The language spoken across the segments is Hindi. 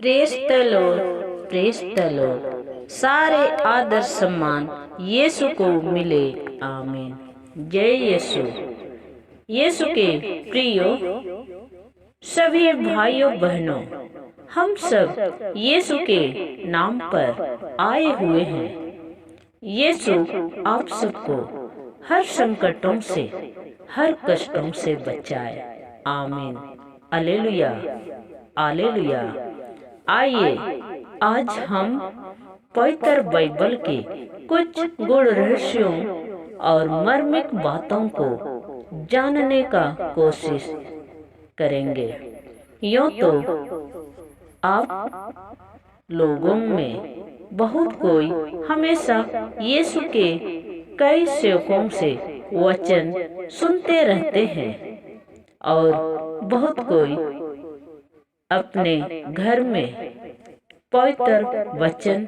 Press the Lord, press the Lord. सारे आदर सम्मान यीशु को मिले। आमीन। जय यीशु। यीशु के प्रियो सभी भाइयों बहनों, हम सब यीशु के नाम पर आए हुए हैं। यीशु आप सबको हर संकटों से, हर कष्टों से बचाए। आमीन। Hallelujah, hallelujah. आइए आज हम पवित्र बाइबल के कुछ गूढ़ रहस्यों और मर्मिक बातों को जानने का कोशिश करेंगे। यूं तो आप लोगों में बहुत कोई हमेशा यीशु के कई सेवकों से वचन सुनते रहते हैं और बहुत कोई अपने घर में पवित्र वचन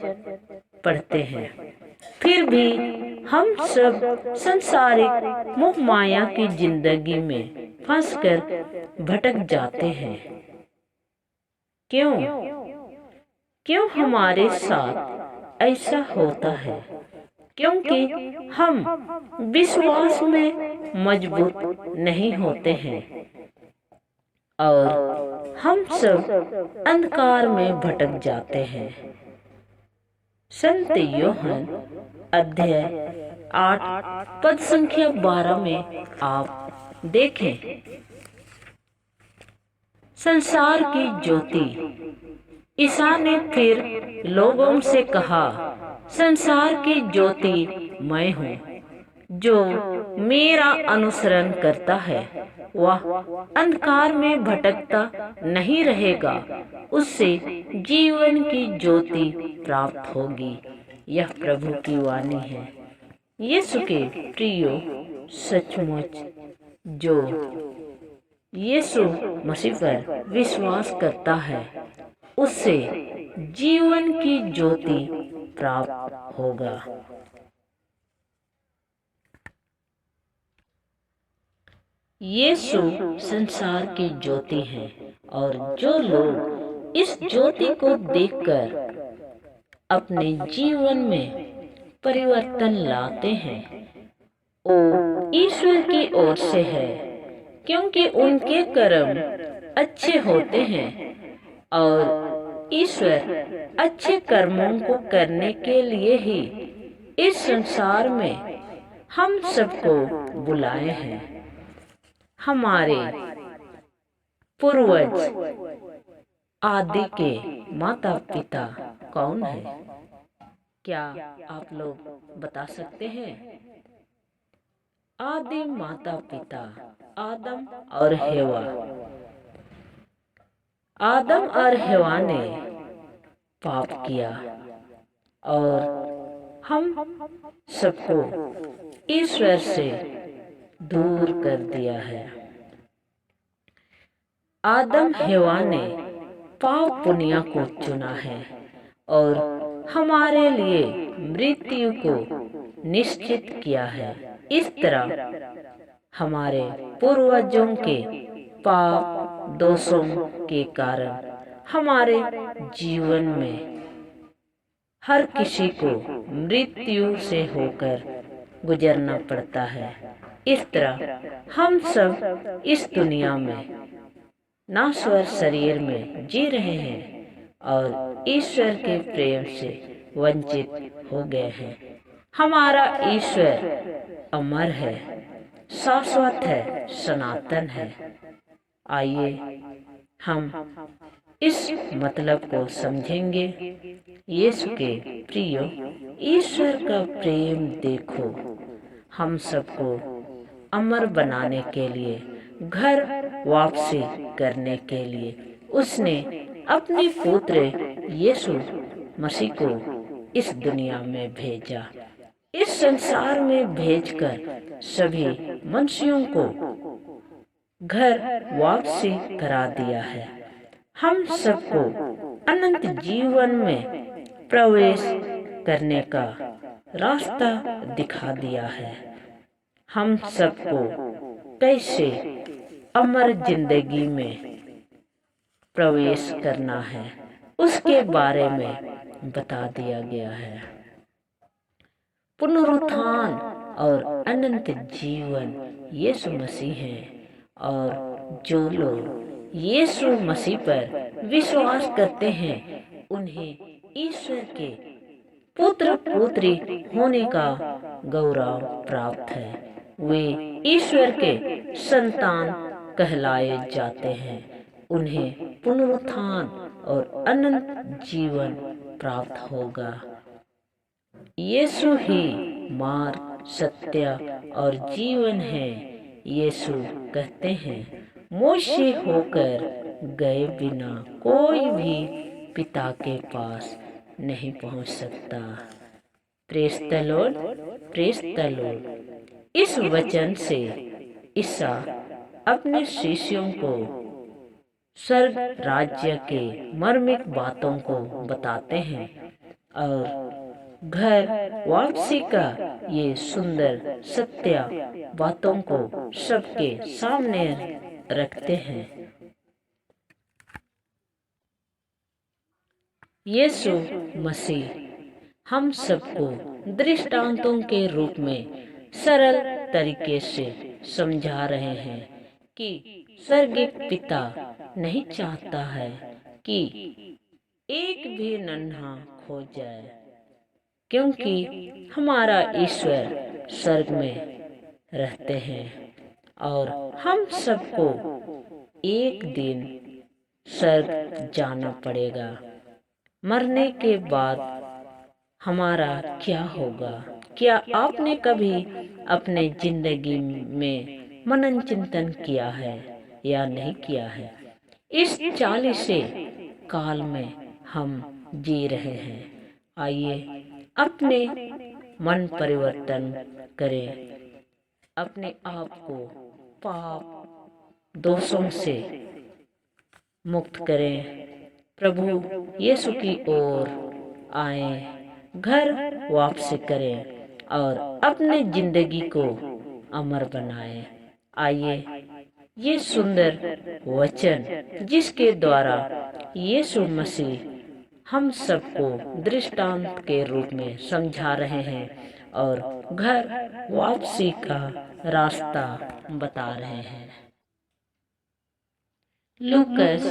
पढ़ते हैं। फिर भी हम सब संसारिक मोह माया की जिंदगी में फंसकर भटक जाते हैं। क्यों क्यों हमारे साथ ऐसा होता है? क्योंकि हम विश्वास में मजबूत नहीं होते हैं और हम सब अंधकार में भटक जाते हैं। संत यूहन्ना अध्याय 8 पद संख्या 12 में आप देखें, संसार की ज्योति। ईसा ने फिर लोगों से कहा, संसार की ज्योति मैं हूँ। जो मेरा अनुसरण करता है वह अंधकार में भटकता नहीं रहेगा, उससे जीवन की ज्योति प्राप्त होगी। यह प्रभु की वाणी है। यीशु के प्रियो, सचमुच जो यीशु मसीह पर विश्वास करता है उससे जीवन की ज्योति प्राप्त होगा। यीशु संसार की ज्योति है और जो लोग इस ज्योति को देखकर अपने जीवन में परिवर्तन लाते हैं वो ईश्वर की ओर से है, क्योंकि उनके कर्म अच्छे होते हैं और ईश्वर अच्छे कर्मों को करने के लिए ही इस संसार में हम सबको बुलाए हैं। हमारे पूर्वज आदि के माता पिता कौन है? क्या आप लोग बता सकते हैं? आदि माता पिता आदम और हेवा। आदम और हेवा ने पाप किया और हम सबको ईश्वर से दूर कर दिया है। आदम हेवा ने पाप पुण्य को चुना है और हमारे लिए मृत्यु को निश्चित किया है। इस तरह हमारे पूर्वजों के पाप दोषों के कारण हमारे जीवन में हर किसी को मृत्यु से होकर गुजरना पड़ता है। इस तरह हम सब इस दुनिया में नाश्वर शरीर में जी रहे हैं और ईश्वर के प्रेम से वंचित हो गए हैं। हमारा ईश्वर अमर है, शाश्वत है, सनातन है। आइए हम इस मतलब को समझेंगे। यीशु के प्रियो, ईश्वर का प्रेम देखो। हम सबको अमर बनाने के लिए, घर वापसी करने के लिए उसने अपने पुत्र यीशु मसीह को इस दुनिया में भेजा। इस संसार में भेजकर सभी मनुष्यों को घर वापसी करा दिया है। हम सबको अनंत जीवन में प्रवेश करने का रास्ता दिखा दिया है। हम सबको कैसे अमर जिंदगी में प्रवेश करना है। उसके बारे में बता दिया गया है। पुनरुत्थान और अनंत जीवन यीशु मसीह है, और जो लोग यीशु मसीह पर विश्वास करते हैं उन्हें ईश्वर के पुत्र पुत्री होने का गौरव प्राप्त है। वे ईश्वर के संतान कहलाए जाते हैं। उन्हें पुनरुत्थान और अनंत जीवन प्राप्त होगा। यीशु ही मार्ग, सत्य और जीवन है। यीशु कहते हैं, मुझसे होकर गए बिना कोई भी पिता के पास नहीं पहुंच सकता। Praise the Lord, praise the Lord. इस वचन से ईसा अपने शिष्यों को स्वर्ग राज्य के मर्मिक बातों को बताते हैं और घर वापसी का ये सुंदर सत्य बातों को सबके सामने रखते हैं। यीशु मसीह हम सबको दृष्टांतों के रूप में सरल तरीके से समझा रहे हैं कि स्वर्गीय पिता नहीं चाहता है कि एक भी नन्हा खो जाए, क्योंकि हमारा ईश्वर स्वर्ग में रहते हैं और हम सबको एक दिन स्वर्ग जाना पड़ेगा। मरने के बाद हमारा क्या होगा? क्या आपने कभी अपने जिंदगी में मनन चिंतन किया है या नहीं किया है? इस 40 काल में हम जी रहे हैं। आइए अपने मन परिवर्तन करें, अपने आप को पाप दोषों से मुक्त करें, प्रभु यीशु की ओर आए, घर वापस करें और अपने जिंदगी को अमर बनाएं। आइए ये सुंदर वचन जिसके द्वारा यीशु मसीह हम सबको दृष्टांत के रूप में समझा रहे हैं और घर वापसी का रास्ता बता रहे हैं। लूकस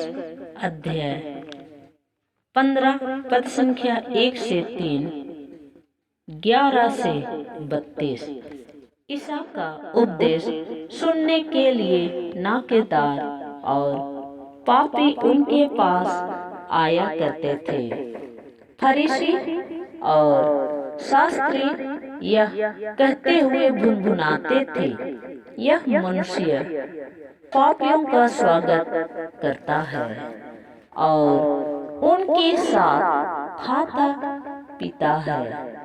अध्याय 15 पद संख्या 1 से 3, 11 से 32। ईसा का उपदेश सुनने के लिए नाकेदार और पापी उनके पास आया करते थे। फरीसी और शास्त्री यह कहते हुए भुनभुनाते थे, यह मनुष्य पापियों का स्वागत करता है और उनके साथ खाता पीता है।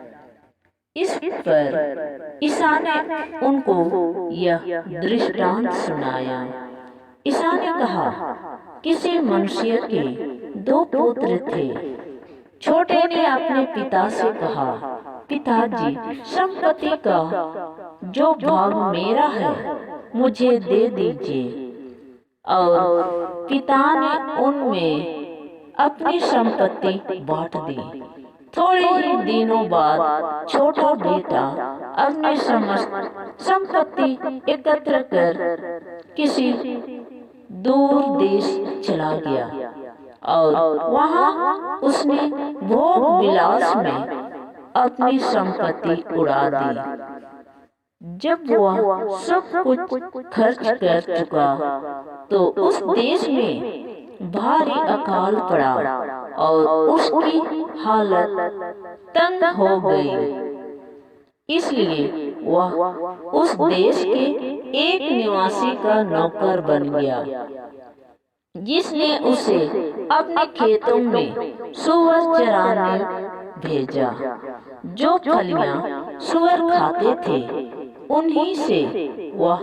इस पर ईसा ने उनको यह दृष्टांत सुनाया। ईसा ने कहा, किसी मनुष्य के 2 पुत्र थे। छोटे ने अपने पिता से कहा, पिताजी, संपत्ति का जो भाग मेरा है मुझे दे दीजिए। और पिता ने उनमें अपनी संपत्ति बांट दी। थोड़े ही दिनों बाद छोटा बेटा अपनी समस्त संपत्ति एकत्र कर किसी दूर देश चला गया और वहां उसने भोग विलास में अपनी संपत्ति उड़ा दी। जब वह सब कुछ खर्च कर चुका तो उस देश में भारी अकाल पड़ा और उसकी हालत तंग हो गई। इसलिए वह उस देश के एक निवासी का नौकर बन गया, जिसने उसे अपने खेतों में सूअर चराने भेजा। जो फलियां सूअर खाते थे उन्हीं से वह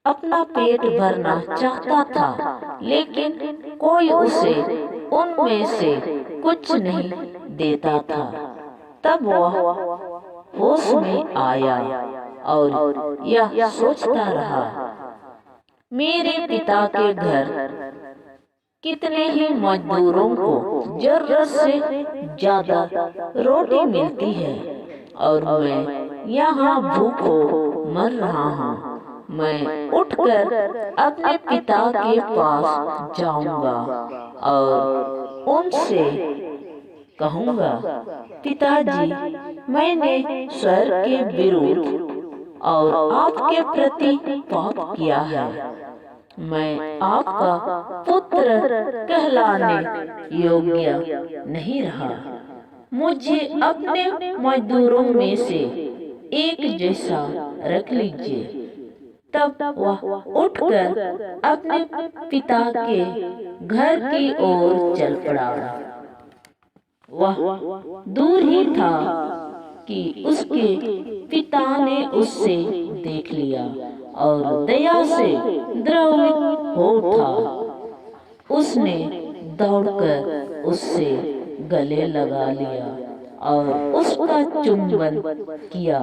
अपना पेट भरना चाहता था, लेकिन कोई उसे उनमें से कुछ नहीं देता था। तब वह होश में आया और यह सोचता रहा, मेरे पिता के घर कितने ही मजदूरों को जरूरत से ज्यादा रोटी मिलती है और मैं यहाँ भूखों मर रहा हूँ। मैं उठकर अपने पिता के पास जाऊंगा और उनसे कहूंगा, पिताजी, मैंने स्वर्ग के विरुद्ध और आपके प्रति पाप किया है। मैं आपका पुत्र कहलाने योग्य नहीं रहा। मुझे अपने मजदूरों में से एक जैसा रख लीजिए। तब वह उठकर अपने पिता के घर की ओर चल पड़ा। वह दूर ही था कि उसके पिता ने उससे देख लिया और दया से द्रवित हो उठा। उसने दौड़कर उससे गले लगा लिया और उसका चुंबन किया।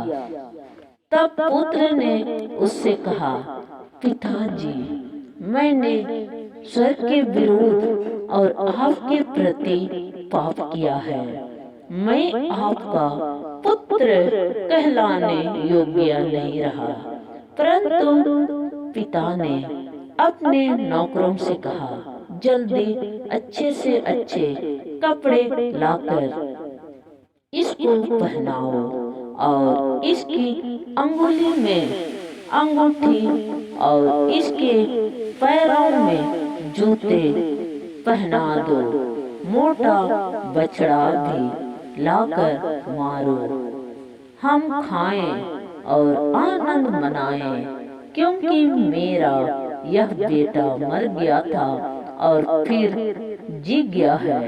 तब पुत्र ने उससे कहा, पिताजी, मैंने स्वर्ग के विरुद्ध और आपके प्रति पाप किया है। मैं आपका पुत्र कहलाने योग्य नहीं रहा। परंतु पिता ने अपने नौकरों से कहा, जल्दी अच्छे से अच्छे कपड़े लाकर इसको पहनाओ और इसकी अंगुली में अंगूठी और इसके पैरों में जूते पहना दो। मोटा बछड़ा भी लाकर मारो। हम खाएं और आनंद मनाएं, क्योंकि मेरा यह बेटा मर गया था और फिर जी गया है।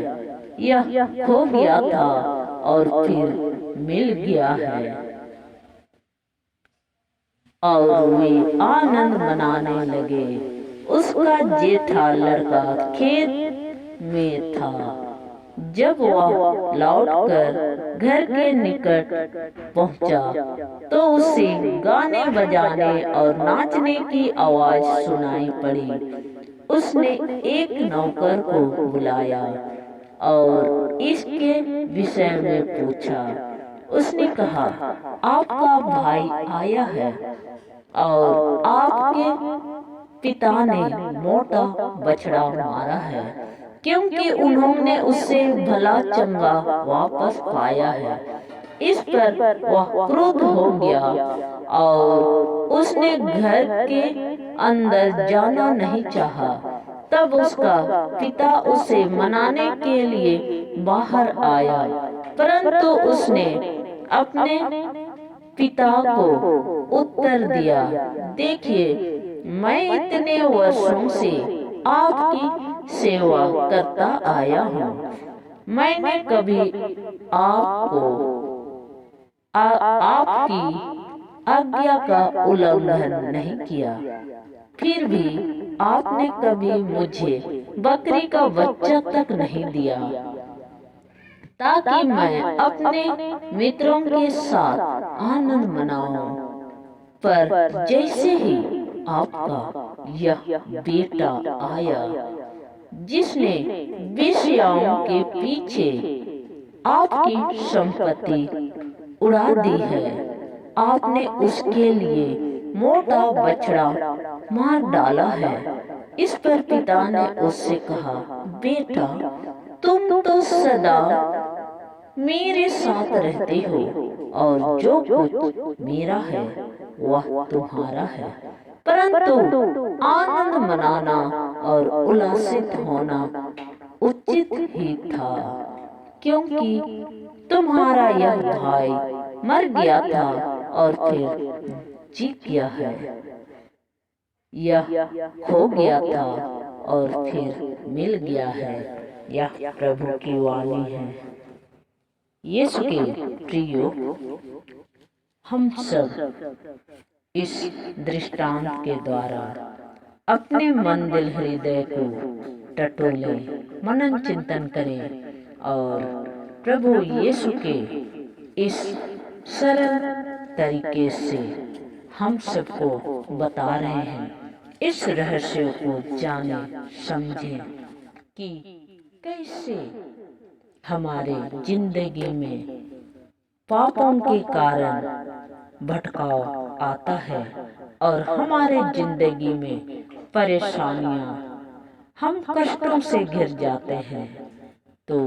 यह खो गया था और फिर मिल गया है। और वे आनंद मनाने लगे। उसका जेठा लड़का खेत में था। जब वह लौटकर घर के निकट पहुंचा तो उसे गाने बजाने और नाचने की आवाज सुनाई पड़ी। उसने एक नौकर को बुलाया और इसके विषय में पूछा। उसने कहा, आपका भाई आया है और आपके पिता ने मोटा बछड़ा मारा है, क्योंकि उन्होंने उससे भला चंगा वापस पाया है। इस पर वह क्रुद्ध हो गया और उसने घर के अंदर जाना नहीं चाहा। तब उसका पिता उसे मनाने के लिए बाहर आया, परंतु उसने अपने पिता को उत्तर दिया, देखिए, मैं इतने वर्षों से आपकी सेवा करता आया हूँ। मैंने कभी आपको आपकी आज्ञा का उल्लंघन नहीं किया। फिर भी आपने कभी मुझे बकरी का बच्चा तक नहीं दिया, ताकि मैं अपने मित्रों के साथ आनंद मनाऊं। पर जैसे ही आपका यह बेटा आया, जिसने वेश्याओं के पीछे आपकी संपत्ति उड़ा दी है, आपने उसके लिए मोटा बछड़ा मार डाला है। इस पर पिता ने उससे कहा, बेटा, तुम तो सदा मेरे साथ रहते हो और जो कुछ मेरा है वह तुम्हारा है, परंतु आनंद मनाना और उल्लासित होना उचित ही था, क्योंकि तुम्हारा यह भाई मर गया था और फिर जी गया है। यह खो गया था और फिर मिल गया है। यह प्रभु की वाणी है। यीशु के प्रियो, हम सब इस दृष्टांत के द्वारा अपने मन दिल हृदय को टटोले, मनन चिंतन करें और प्रभु यीशु के इस सरल तरीके से हम सबको बता रहे हैं। इस रहस्य को जाने, समझें कि कैसे हमारे जिंदगी में पापों के कारण भटकाव आता है और हमारे जिंदगी में परेशानियां, हम कष्टों से घिर जाते हैं। तो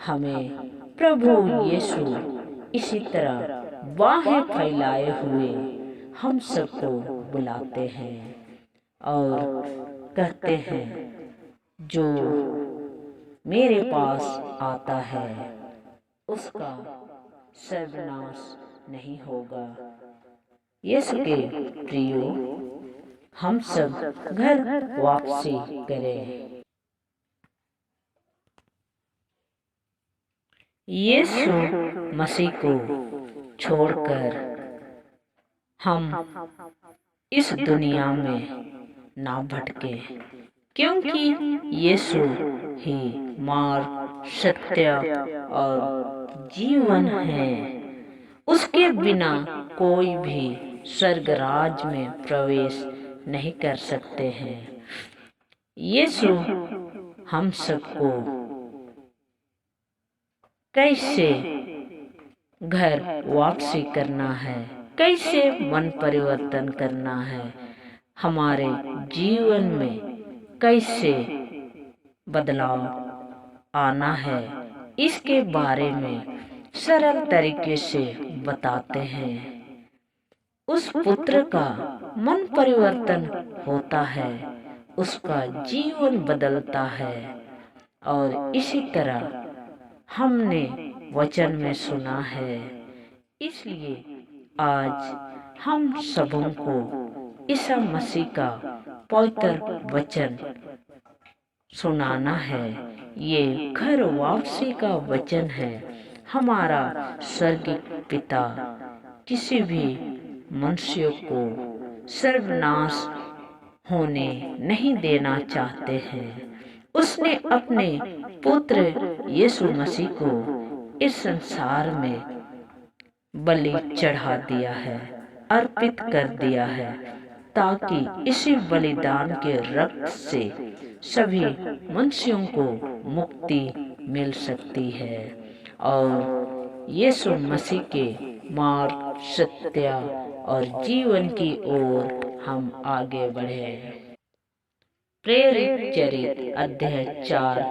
हमें प्रभु यीशु इसी तरह बाहें फैलाए हुए हम सबको बुलाते हैं और कहते हैं, जो मेरे पास आता है उसका सर्वनाश नहीं होगा। यीशु के प्रियो, हम सब घर वापसी करें। यीशु मसीह को छोड़कर हम इस दुनिया में ना भटके, क्योंकि यीशु ही मार्ग, सत्य और जीवन है। उसके बिना कोई भी स्वर्ग राज में प्रवेश नहीं कर सकते हैं। यीशु हम सबको कैसे घर वापसी करना है, कैसे मन परिवर्तन करना है, हमारे जीवन में कैसे बदलाव आना है, इसके बारे में सरल तरीके से बताते हैं। उस पुत्र का मन परिवर्तन होता है, उसका जीवन बदलता है। और इसी तरह हमने वचन में सुना है, इसलिए आज हम सबों को ईसा मसीह का पवित्र वचन सुनाना है। ये घर वापसी का वचन है। हमारा स्वर्गीय पिता किसी भी मनुष्य को सर्वनाश होने नहीं देना चाहते हैं। उसने अपने पुत्र यीशु मसीह को इस संसार में बलि चढ़ा दिया है, अर्पित कर दिया है, ताकि इसी बलिदान के रक्त से सभी मनुष्यों को मुक्ति मिल सकती है और यीशु मसीह के मार्ग, सत्य और जीवन की ओर हम आगे बढ़े। प्रेरित चरित्र अध्याय 4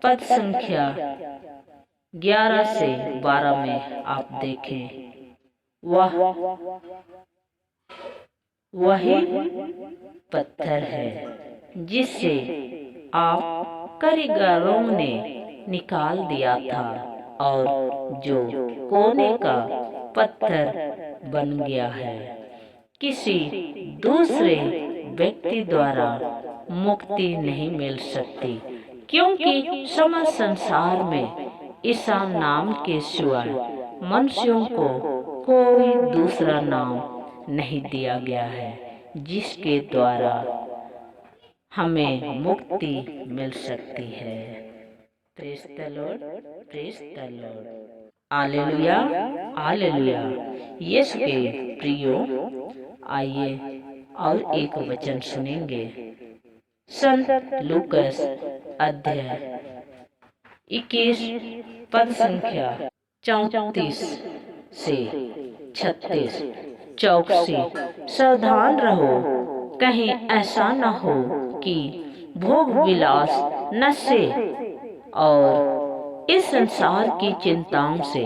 पद संख्या 11 से 12 में आप देखें, वही पत्थर है जिसे आप कारीगरों ने निकाल दिया था और जो कोने का पत्थर बन गया है। किसी दूसरे व्यक्ति द्वारा मुक्ति नहीं मिल सकती, क्योंकि समस्त संसार में ईसा नाम के सिवाय मनुष्यों को कोई दूसरा नाम नहीं दिया गया है जिसके द्वारा हमें मुक्ति मिल सकती है। Praise the Lord, praise the Lord, hallelujah, hallelujah. Yeshu के प्रियो, आइए और एक वचन सुनेंगे। संत लूकास अध्याय 21 पद संख्या 34 से 36। चौकसी, सावधान रहो, कहीं ऐसा न हो कि भोग विलास, नशे और इस संसार की चिंताओं से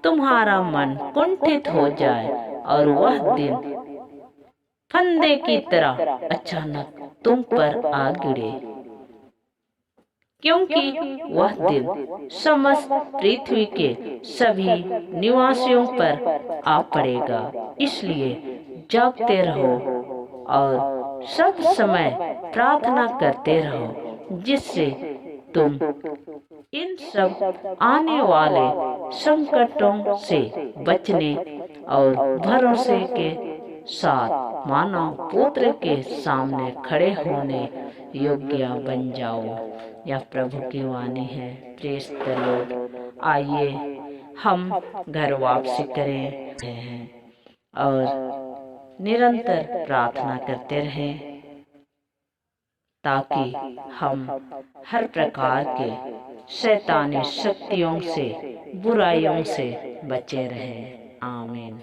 तुम्हारा मन कुंठित हो जाए और वह दिन फंदे की तरह अचानक तुम पर आ गिरे, क्योंकि वह दिन समस्त पृथ्वी के सभी निवासियों पर आ पड़ेगा। इसलिए जागते रहो और सब समय प्रार्थना करते रहो, जिससे तुम इन सब आने वाले संकटों से बचने और भरोसे के साथ मानव पुत्र के सामने खड़े होने योग्य बन जाओ। यह प्रभु की वाणी है। Praise the Lord. आइए हम घर वापसी करें और निरंतर प्रार्थना करते रहें। ताकि हम हर प्रकार के शैतानी शक्तियों से, बुराइयों से बचे रहें। आमीन।